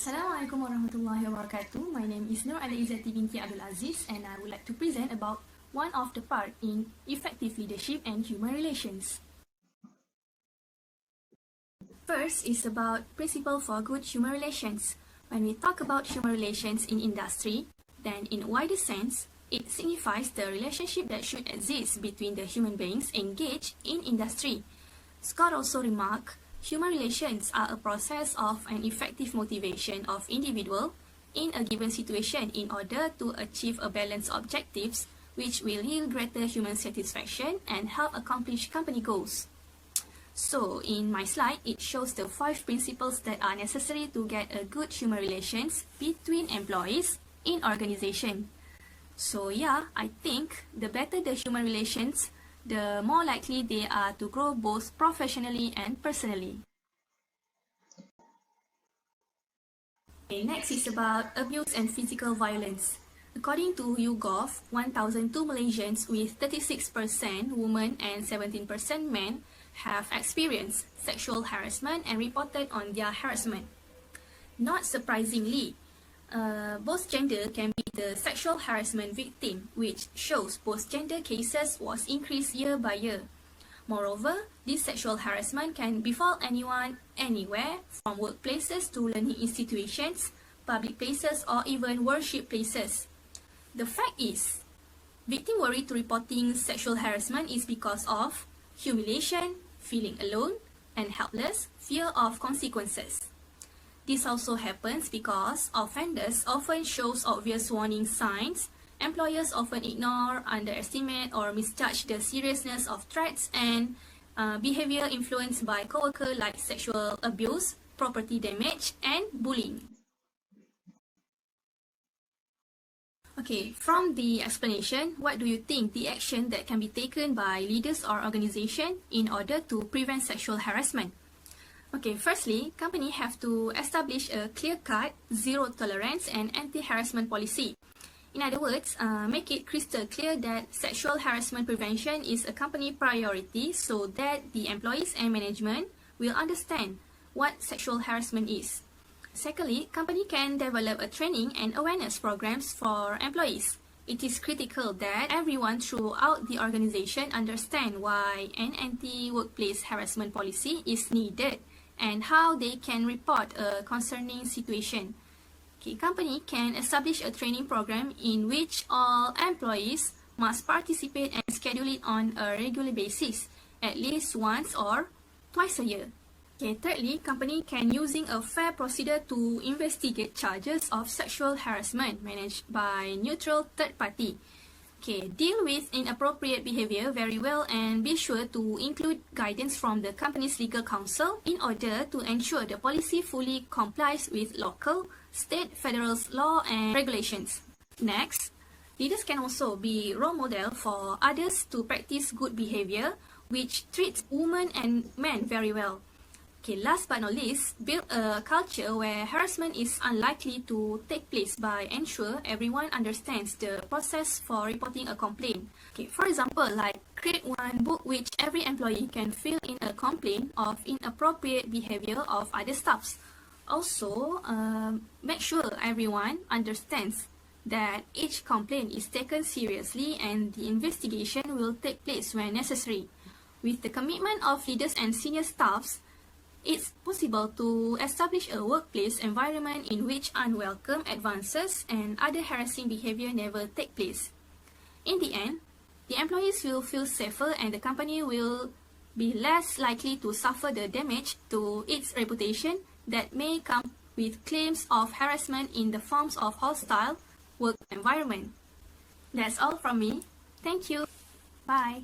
Assalamualaikum warahmatullahi wabarakatuh. My name is Noor Izzati binti Aziz, and I would like to present about one of the part in effective leadership and human relations. First is about principle for good human relations. When we talk about human relations in industry, then in a wider sense, it signifies the relationship that should exist between the human beings engaged in industry. Scott also remarked, human relations are a process of an effective motivation of individual in a given situation in order to achieve a balanced objectives which will yield greater human satisfaction and help accomplish company goals. So in my slide, it shows the 5 principles that are necessary to get a good human relations between employees in organization. So yeah, I think the better the human relations, the more likely they are to grow both professionally and personally. Okay, next is about abuse and physical violence. According to YouGov, 1,002 Malaysians with 36% women and 17% men have experienced sexual harassment and reported on their harassment. Not surprisingly, both gender can be the sexual harassment victim, which shows both gender cases was increased year by year. Moreover, this sexual harassment can befall anyone, anywhere, from workplaces to learning institutions, public places, or even worship places. The fact is, victim worry to reporting sexual harassment is because of humiliation, feeling alone, and helpless, fear of consequences. This also happens because offenders often shows obvious warning signs, employers often ignore, underestimate, or misjudge the seriousness of threats, and behavior influenced by co-worker like sexual abuse, property damage, and bullying. Okay, from the explanation, what do you think the action that can be taken by leaders or organization in order to prevent sexual harassment? Okay, firstly, company have to establish a clear-cut, zero tolerance and anti-harassment policy. In other words, make it crystal clear that sexual harassment prevention is a company priority so that the employees and management will understand what sexual harassment is. Secondly, company can develop a training and awareness programs for employees. It is critical that everyone throughout the organization understand why an anti-workplace harassment policy is needed and how they can report a concerning situation. Okay, company can establish a training program in which all employees must participate and schedule it on a regular basis, at least once or twice a year. Okay, thirdly, company can using a fair procedure to investigate charges of sexual harassment managed by neutral third party. Okay, deal with inappropriate behavior very well and be sure to include guidance from the company's legal counsel in order to ensure the policy fully complies with local, state, federal law and regulations. Next, leaders can also be role model for others to practice good behavior which treats women and men very well. Okay, last but not least, build a culture where harassment is unlikely to take place by ensure everyone understands the process for reporting a complaint. Okay, for example, like create one book which every employee can fill in a complaint of inappropriate behavior of other staffs. Also, make sure everyone understands that each complaint is taken seriously and the investigation will take place when necessary. With the commitment of leaders and senior staffs, it's possible to establish a workplace environment in which unwelcome advances and other harassing behavior never take place. In the end, the employees will feel safer and the company will be less likely to suffer the damage to its reputation that may come with claims of harassment in the forms of hostile work environment. That's all from me. Thank you. Bye.